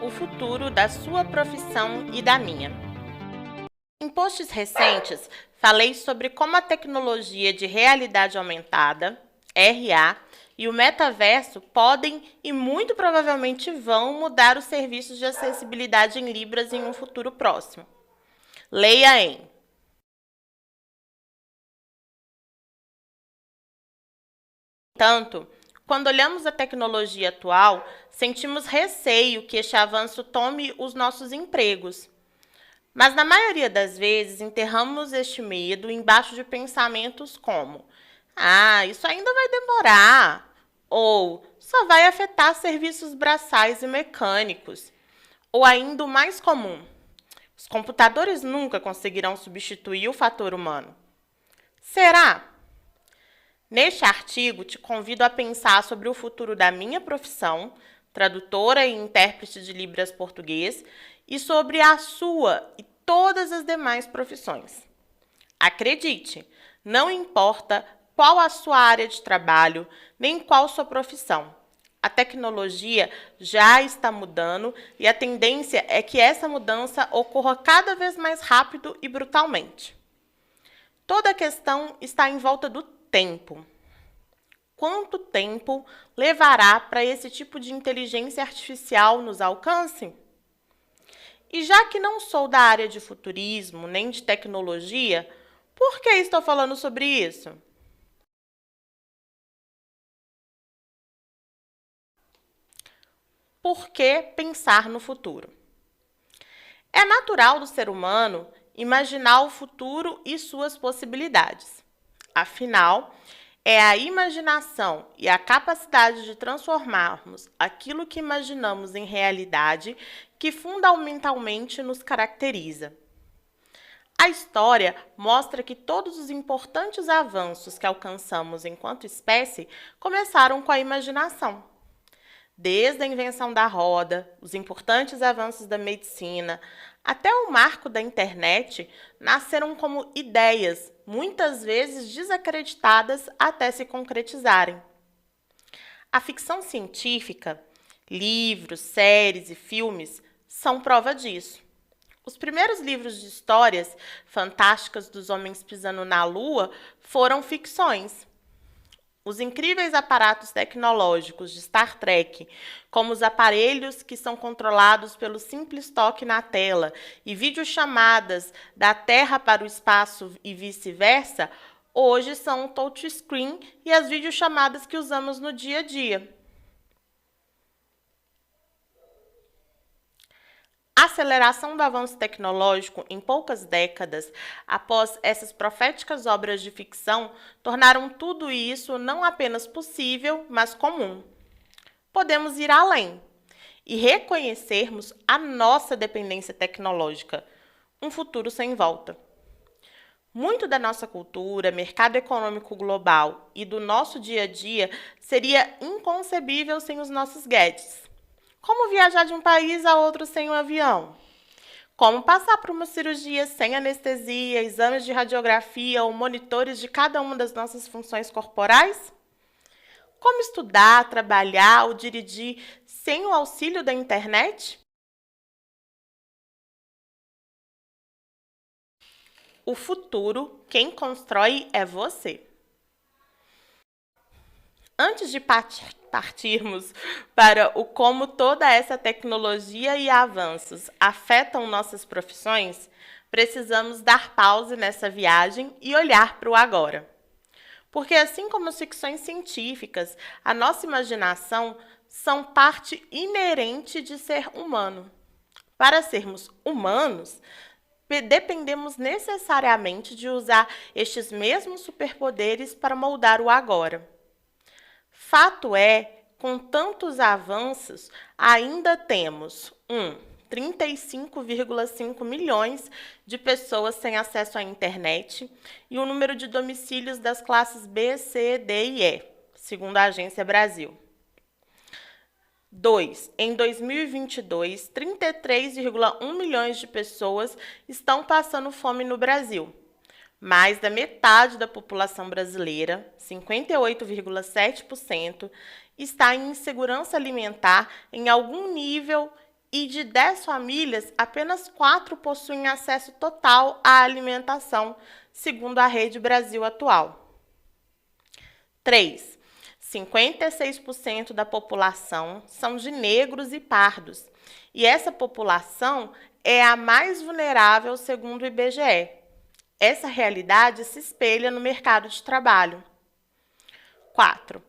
o futuro da sua profissão e da minha. Em posts recentes, falei sobre como a tecnologia de realidade aumentada, RA, e o metaverso podem e muito provavelmente vão mudar os serviços de acessibilidade em Libras em um futuro próximo. Leia em. Tanto, quando olhamos a tecnologia atual, sentimos receio que este avanço tome os nossos empregos. Mas, na maioria das vezes, enterramos este medo embaixo de pensamentos como: isso ainda vai demorar, ou só vai afetar serviços braçais e mecânicos, ou ainda o mais comum: os computadores nunca conseguirão substituir o fator humano. Será? Neste artigo, te convido a pensar sobre o futuro da minha profissão, tradutora e intérprete de Libras português, e sobre a sua e todas as demais profissões. Acredite, não importa qual a sua área de trabalho, nem qual sua profissão. A tecnologia já está mudando e a tendência é que essa mudança ocorra cada vez mais rápido e brutalmente. Toda a questão está em volta do tempo. Quanto tempo levará para esse tipo de inteligência artificial nos alcance? E já que não sou da área de futurismo nem de tecnologia, por que estou falando sobre isso? Por que pensar no futuro? É natural do ser humano imaginar o futuro e suas possibilidades. Afinal, é a imaginação e a capacidade de transformarmos aquilo que imaginamos em realidade que fundamentalmente nos caracteriza. A história mostra que todos os importantes avanços que alcançamos enquanto espécie começaram com a imaginação. Desde a invenção da roda, os importantes avanços da medicina, até o marco da internet, nasceram como ideias, muitas vezes desacreditadas até se concretizarem. A ficção científica, livros, séries e filmes, são prova disso. Os primeiros livros de histórias fantásticas dos homens pisando na Lua foram ficções. Os incríveis aparatos tecnológicos de Star Trek, como os aparelhos que são controlados pelo simples toque na tela e videochamadas da Terra para o espaço e vice-versa, hoje são o touchscreen e as videochamadas que usamos no dia a dia. A aceleração do avanço tecnológico em poucas décadas, após essas proféticas obras de ficção, tornaram tudo isso não apenas possível, mas comum. Podemos ir além e reconhecermos a nossa dependência tecnológica, um futuro sem volta. Muito da nossa cultura, mercado econômico global e do nosso dia a dia seria inconcebível sem os nossos gadgets. Como viajar de um país a outro sem um avião? Como passar por uma cirurgia sem anestesia, exames de radiografia ou monitores de cada uma das nossas funções corporais? Como estudar, trabalhar ou dirigir sem o auxílio da internet? O futuro, quem constrói é você. Antes de partirmos para o como toda essa tecnologia e avanços afetam nossas profissões, precisamos dar pausa nessa viagem e olhar para o agora. Porque, assim como as ficções científicas, a nossa imaginação são parte inerente de ser humano. Para sermos humanos, dependemos necessariamente de usar estes mesmos superpoderes para moldar o agora. Fato é, com tantos avanços, ainda temos 35,5 milhões de pessoas sem acesso à internet e o número de domicílios das classes B, C, D e E, segundo a Agência Brasil. 2. Em 2022, 33,1 milhões de pessoas estão passando fome no Brasil. Mais da metade da população brasileira, 58,7%, está em insegurança alimentar em algum nível e de 10 famílias, apenas 4 possuem acesso total à alimentação, segundo a Rede Brasil Atual. 3. 56% da população são de negros e pardos, e essa população é a mais vulnerável segundo o IBGE. Essa realidade se espelha no mercado de trabalho. 4.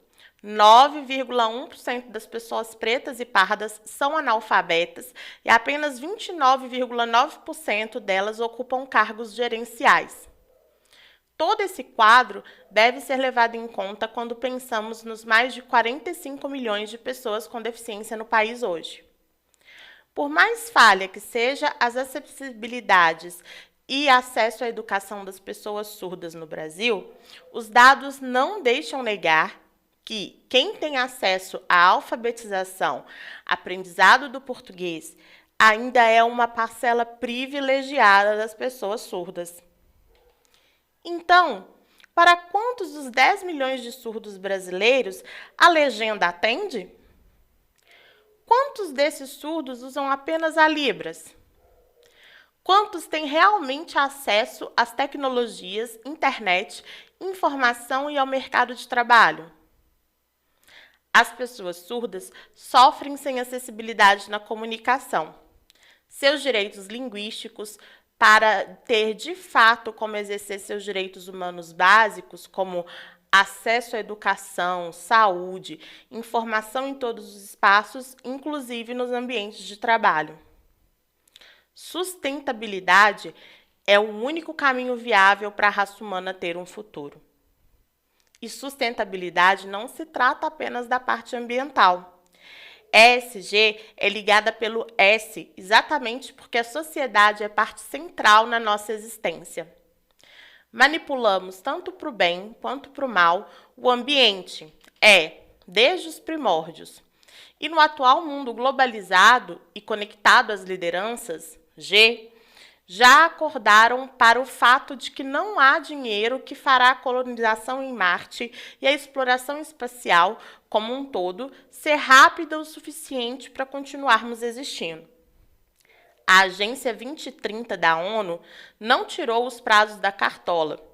9,1% das pessoas pretas e pardas são analfabetas e apenas 29,9% delas ocupam cargos gerenciais. Todo esse quadro deve ser levado em conta quando pensamos nos mais de 45 milhões de pessoas com deficiência no país hoje. Por mais falha que seja as acessibilidades e acesso à educação das pessoas surdas no Brasil, os dados não deixam negar que quem tem acesso à alfabetização, aprendizado do português, ainda é uma parcela privilegiada das pessoas surdas. Então, para quantos dos 10 milhões de surdos brasileiros a legenda atende? Quantos desses surdos usam apenas a Libras? Quantos têm realmente acesso às tecnologias, internet, informação e ao mercado de trabalho? As pessoas surdas sofrem sem acessibilidade na comunicação. Seus direitos linguísticos, para ter de fato como exercer seus direitos humanos básicos, como acesso à educação, saúde, informação em todos os espaços, inclusive nos ambientes de trabalho. Sustentabilidade é o único caminho viável para a raça humana ter um futuro. E sustentabilidade não se trata apenas da parte ambiental. ESG é ligada pelo S, exatamente porque a sociedade é parte central na nossa existência. Manipulamos tanto para o bem quanto para o mal o ambiente, desde os primórdios. E no atual mundo globalizado e conectado às lideranças, G, já acordaram para o fato de que não há dinheiro que fará a colonização em Marte e a exploração espacial como um todo ser rápida o suficiente para continuarmos existindo. A Agência 2030 da ONU não tirou os prazos da cartola.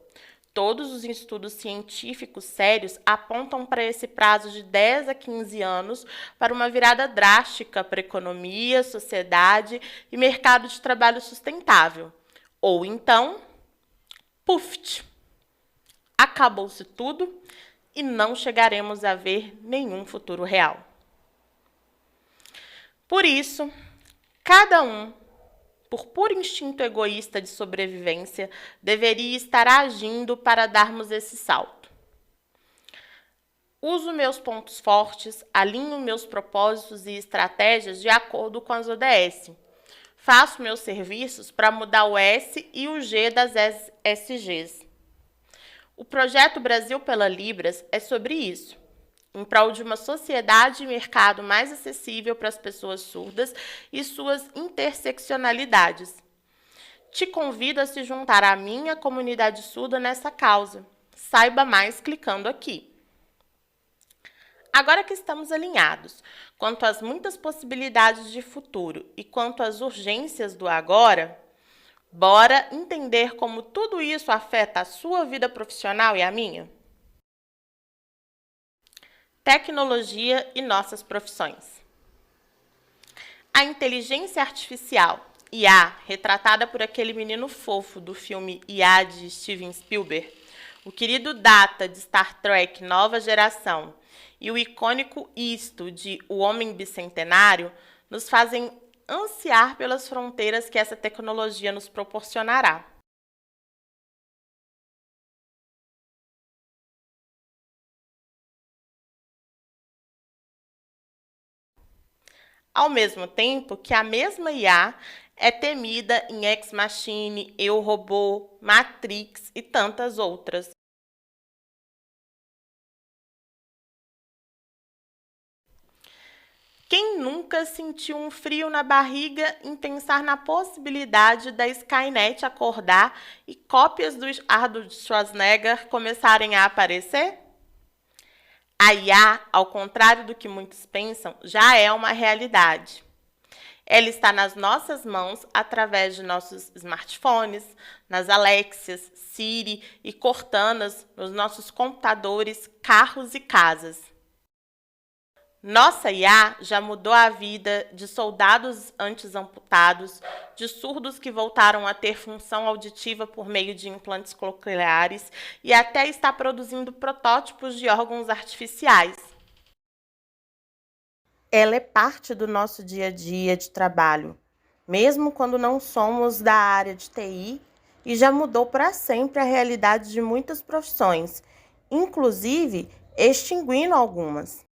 Todos os estudos científicos sérios apontam para esse prazo de 10 a 15 anos para uma virada drástica para a economia, sociedade e mercado de trabalho sustentável. Ou então, puf, acabou-se tudo e não chegaremos a ver nenhum futuro real. Por isso, cada um, por puro instinto egoísta de sobrevivência, deveria estar agindo para darmos esse salto. Uso meus pontos fortes, alinho meus propósitos e estratégias de acordo com as ODS. Faço meus serviços para mudar o S e o G das SGs. O projeto Brasil pela Libras é sobre isso, em prol de uma sociedade e mercado mais acessível para as pessoas surdas e suas interseccionalidades. Te convido a se juntar à minha comunidade surda nessa causa. Saiba mais clicando aqui. Agora que estamos alinhados quanto às muitas possibilidades de futuro e quanto às urgências do agora, bora entender como tudo isso afeta a sua vida profissional e a minha? Tecnologia e nossas profissões. A inteligência artificial, IA, retratada por aquele menino fofo do filme IA de Steven Spielberg, o querido Data de Star Trek Nova Geração e o icônico Isto de O Homem Bicentenário nos fazem ansiar pelas fronteiras que essa tecnologia nos proporcionará. Ao mesmo tempo que a mesma IA é temida em Ex Machina, Eu, Robô, Matrix e tantas outras. Quem nunca sentiu um frio na barriga em pensar na possibilidade da Skynet acordar e cópias do Arnold Schwarzenegger começarem a aparecer? A IA, ao contrário do que muitos pensam, já é uma realidade. Ela está nas nossas mãos através de nossos smartphones, nas Alexias, Siri e Cortanas, nos nossos computadores, carros e casas. Nossa IA já mudou a vida de soldados antes amputados, de surdos que voltaram a ter função auditiva por meio de implantes cocleares e até está produzindo protótipos de órgãos artificiais. Ela é parte do nosso dia a dia de trabalho, mesmo quando não somos da área de TI, e já mudou para sempre a realidade de muitas profissões, inclusive extinguindo algumas.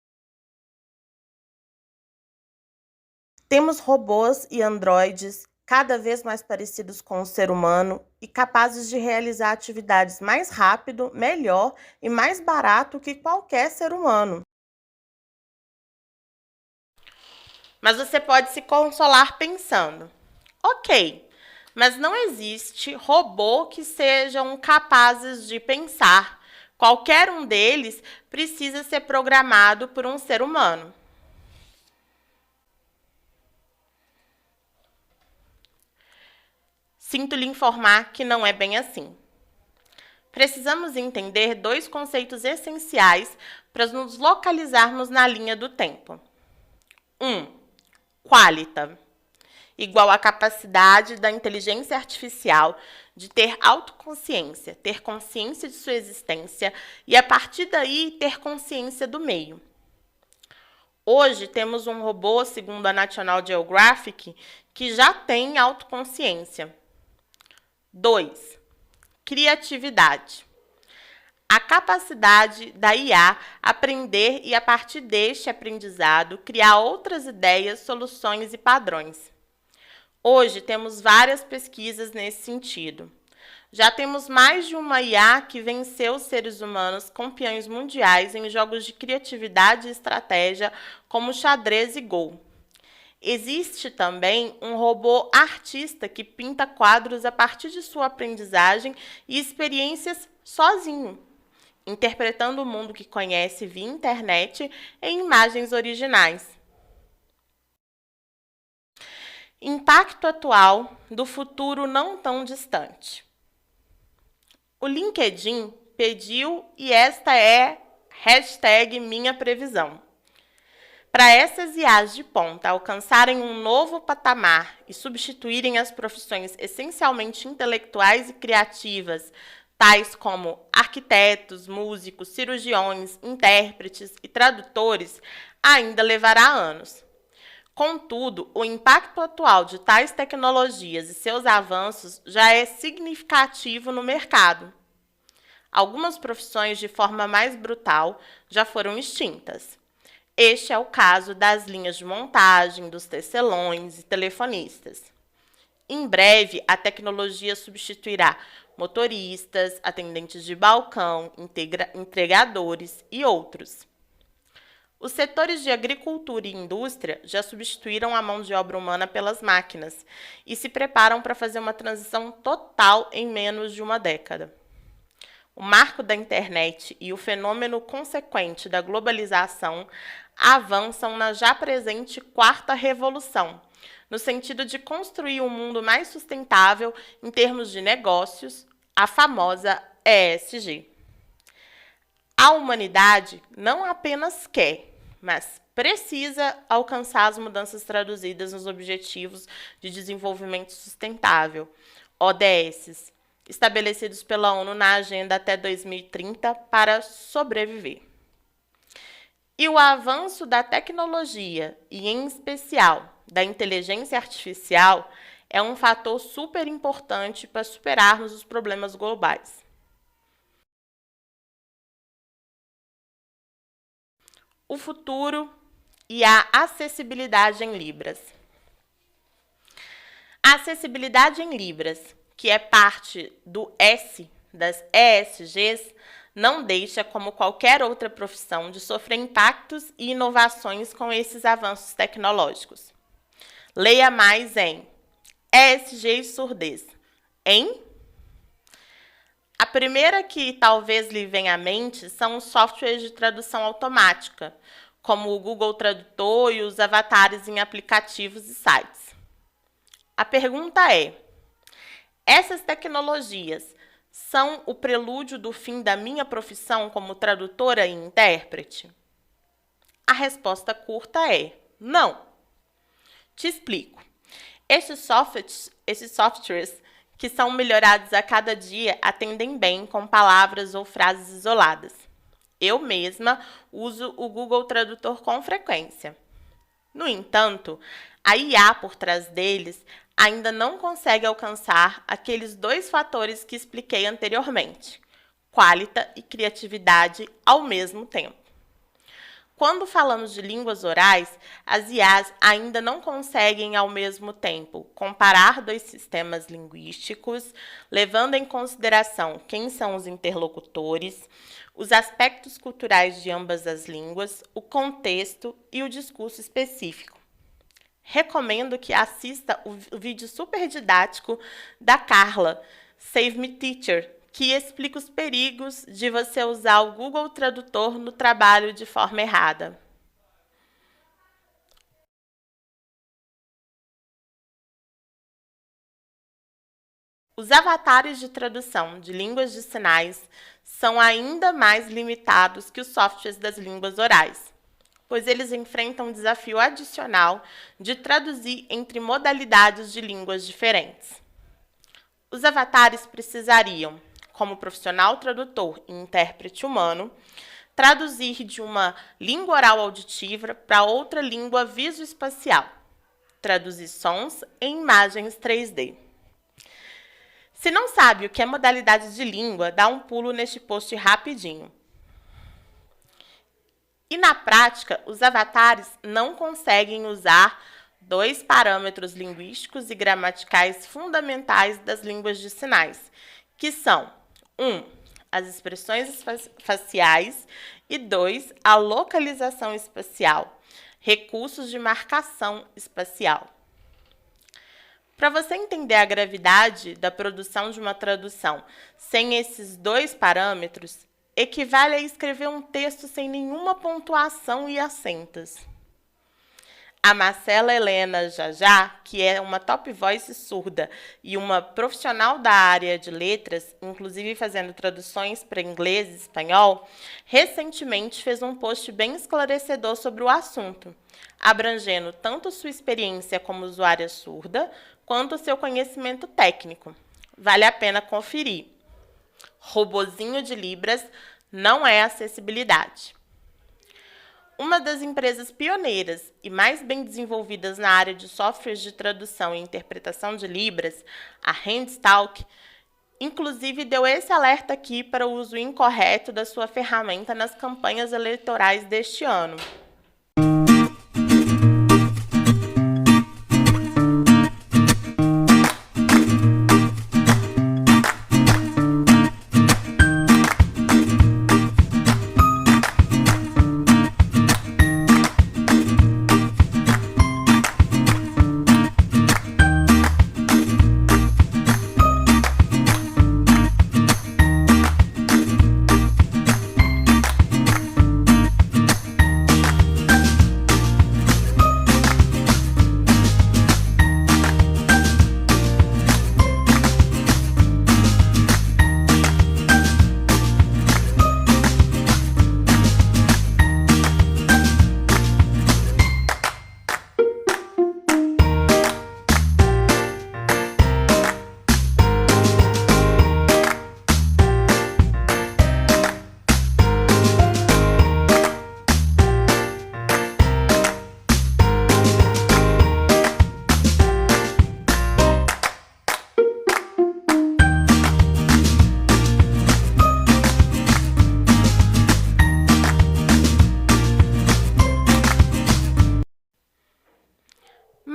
Temos robôs e androides cada vez mais parecidos com o ser humano e capazes de realizar atividades mais rápido, melhor e mais barato que qualquer ser humano. Mas você pode se consolar pensando: ok, mas não existe robô que sejam capazes de pensar. Qualquer um deles precisa ser programado por um ser humano. Sinto lhe informar que não é bem assim. Precisamos entender dois conceitos essenciais para nos localizarmos na linha do tempo. 1. Qualita, igual à capacidade da inteligência artificial de ter autoconsciência, ter consciência de sua existência e, a partir daí, ter consciência do meio. Hoje, temos um robô, segundo a National Geographic, que já tem autoconsciência. 2. Criatividade. A capacidade da IA aprender e, a partir deste aprendizado, criar outras ideias, soluções e padrões. Hoje, temos várias pesquisas nesse sentido. Já temos mais de uma IA que venceu os seres humanos campeões mundiais em jogos de criatividade e estratégia, como xadrez e Go. Existe também um robô artista que pinta quadros a partir de sua aprendizagem e experiências sozinho, interpretando o mundo que conhece via internet em imagens originais. Impacto atual do futuro não tão distante. O LinkedIn pediu e esta é #minha previsão. Para essas IAs de ponta alcançarem um novo patamar e substituírem as profissões essencialmente intelectuais e criativas, tais como arquitetos, músicos, cirurgiões, intérpretes e tradutores, ainda levará anos. Contudo, o impacto atual de tais tecnologias e seus avanços já é significativo no mercado. Algumas profissões, de forma mais brutal, já foram extintas. Este é o caso das linhas de montagem, dos tecelões e telefonistas. Em breve, a tecnologia substituirá motoristas, atendentes de balcão, entregadores e outros. Os setores de agricultura e indústria já substituíram a mão de obra humana pelas máquinas e se preparam para fazer uma transição total em menos de uma década. O marco da internet e o fenômeno consequente da globalização avançam na já presente quarta revolução, no sentido de construir um mundo mais sustentável em termos de negócios, a famosa ESG. A humanidade não apenas quer, mas precisa alcançar as mudanças traduzidas nos Objetivos de Desenvolvimento Sustentável, ODS, estabelecidos pela ONU na agenda até 2030 para sobreviver. E o avanço da tecnologia, e em especial da inteligência artificial, é um fator super importante para superarmos os problemas globais. O futuro e a acessibilidade em Libras. A acessibilidade em Libras, que é parte do S das ESGs, não deixa, como qualquer outra profissão, de sofrer impactos e inovações com esses avanços tecnológicos. Leia mais em ESG e surdez. A primeira que talvez lhe venha à mente são os softwares de tradução automática, como o Google Tradutor e os avatares em aplicativos e sites. A pergunta é: essas tecnologias são o prelúdio do fim da minha profissão como tradutora e intérprete? A resposta curta é não. Te explico. Esses softwares que são melhorados a cada dia atendem bem com palavras ou frases isoladas. Eu mesma uso o Google Tradutor com frequência. No entanto, a IA por trás deles ainda não consegue alcançar aqueles dois fatores que expliquei anteriormente, qualidade e criatividade ao mesmo tempo. Quando falamos de línguas orais, as IAs ainda não conseguem, ao mesmo tempo, comparar dois sistemas linguísticos, levando em consideração quem são os interlocutores, os aspectos culturais de ambas as línguas, o contexto e o discurso específico. Recomendo que assista o vídeo super didático da Carla, Save Me Teacher, que explica os perigos de você usar o Google Tradutor no trabalho de forma errada. Os avatares de tradução de línguas de sinais são ainda mais limitados que os softwares das línguas orais, pois eles enfrentam um desafio adicional de traduzir entre modalidades de línguas diferentes. Os avatares precisariam, como profissional tradutor e intérprete humano, traduzir de uma língua oral auditiva para outra língua visoespacial, traduzir sons em imagens 3D. Se não sabe o que é modalidade de língua, dá um pulo neste post rapidinho. E na prática, os avatares não conseguem usar dois parâmetros linguísticos e gramaticais fundamentais das línguas de sinais, que são 1. As expressões faciais e 2. A localização espacial, recursos de marcação espacial. Para você entender a gravidade da produção de uma tradução sem esses dois parâmetros, equivale a escrever um texto sem nenhuma pontuação e acentos. A Marcela Helena Jajá, que é uma top voice surda e uma profissional da área de letras, inclusive fazendo traduções para inglês e espanhol, recentemente fez um post bem esclarecedor sobre o assunto, abrangendo tanto sua experiência como usuária surda, quanto seu conhecimento técnico. Vale a pena conferir. Robozinho de Libras não é acessibilidade. Uma das empresas pioneiras e mais bem desenvolvidas na área de softwares de tradução e interpretação de Libras, a Handstalk, inclusive deu esse alerta aqui para o uso incorreto da sua ferramenta nas campanhas eleitorais deste ano.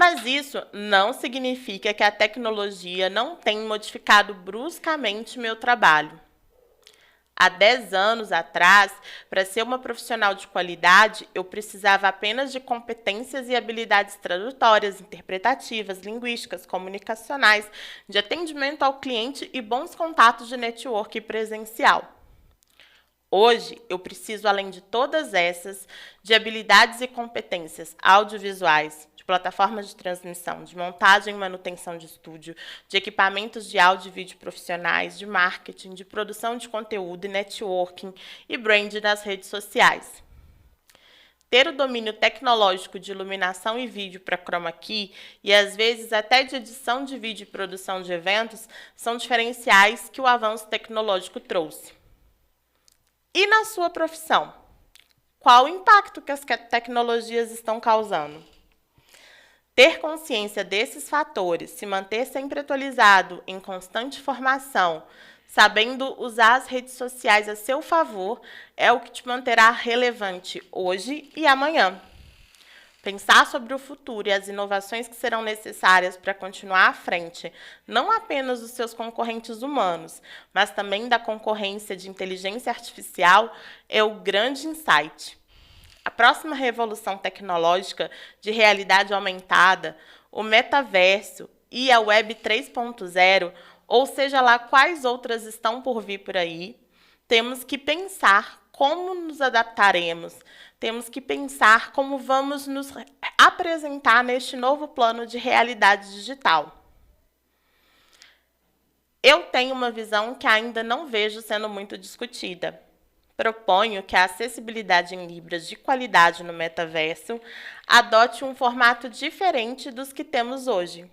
Mas isso não significa que a tecnologia não tenha modificado bruscamente meu trabalho. Há 10 anos atrás, para ser uma profissional de qualidade, eu precisava apenas de competências e habilidades tradutórias, interpretativas, linguísticas, comunicacionais, de atendimento ao cliente e bons contatos de network presencial. Hoje, eu preciso, além de todas essas, de habilidades e competências audiovisuais, de plataformas de transmissão, de montagem e manutenção de estúdio, de equipamentos de áudio e vídeo profissionais, de marketing, de produção de conteúdo e networking e brand nas redes sociais. Ter o domínio tecnológico de iluminação e vídeo para chroma key e, às vezes, até de edição de vídeo e produção de eventos são diferenciais que o avanço tecnológico trouxe. E na sua profissão? Qual o impacto que as tecnologias estão causando? Ter consciência desses fatores, se manter sempre atualizado, em constante formação, sabendo usar as redes sociais a seu favor, é o que te manterá relevante hoje e amanhã. Pensar sobre o futuro e as inovações que serão necessárias para continuar à frente, não apenas dos seus concorrentes humanos, mas também da concorrência de inteligência artificial, é o grande insight. A próxima revolução tecnológica de realidade aumentada, o metaverso e a Web 3.0, ou seja lá quais outras estão por vir por aí, temos que pensar como nos adaptaremos, temos que pensar como vamos nos apresentar neste novo plano de realidade digital. Eu tenho uma visão que ainda não vejo sendo muito discutida. Proponho que a acessibilidade em Libras de qualidade no metaverso adote um formato diferente dos que temos hoje.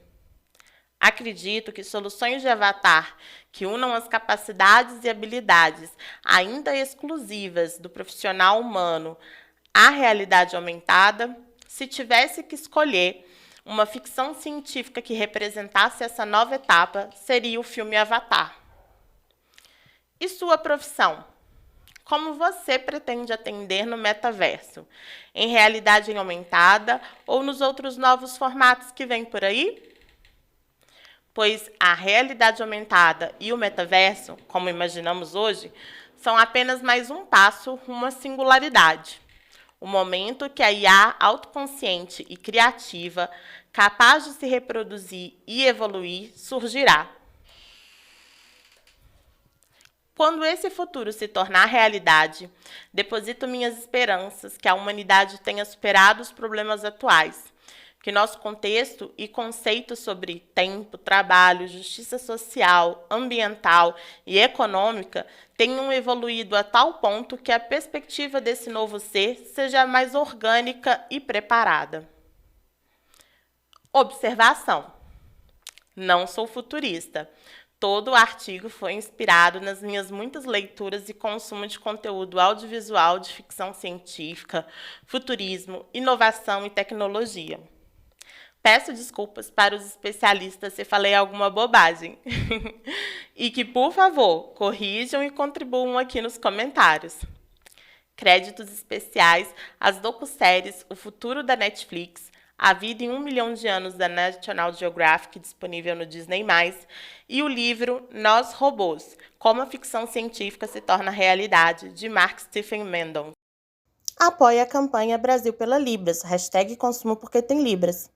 Acredito que soluções de avatar que unam as capacidades e habilidades ainda exclusivas do profissional humano à realidade aumentada, se tivesse que escolher uma ficção científica que representasse essa nova etapa, seria o filme Avatar. E sua profissão? Como você pretende atender no metaverso? Em realidade aumentada ou nos outros novos formatos que vêm por aí? Pois a realidade aumentada e o metaverso, como imaginamos hoje, são apenas mais um passo rumo à singularidade. O momento que a IA autoconsciente e criativa, capaz de se reproduzir e evoluir, surgirá. Quando esse futuro se tornar realidade, deposito minhas esperanças que a humanidade tenha superado os problemas atuais, que nosso contexto e conceitos sobre tempo, trabalho, justiça social, ambiental e econômica tenham evoluído a tal ponto que a perspectiva desse novo ser seja mais orgânica e preparada. Observação: não sou futurista. Todo o artigo foi inspirado nas minhas muitas leituras e consumo de conteúdo audiovisual de ficção científica, futurismo, inovação e tecnologia. Peço desculpas para os especialistas se falei alguma bobagem. E que, por favor, corrijam e contribuam aqui nos comentários. Créditos especiais às docuséries O Futuro da Netflix, A Vida em 1 Milhão de Anos da National Geographic, disponível no Disney+, e o livro Nós Robôs, Como a Ficção Científica se Torna Realidade, de Mark Stephen Mendon. Apoie a campanha Brasil pela Libras, #Consumo porque tem Libras.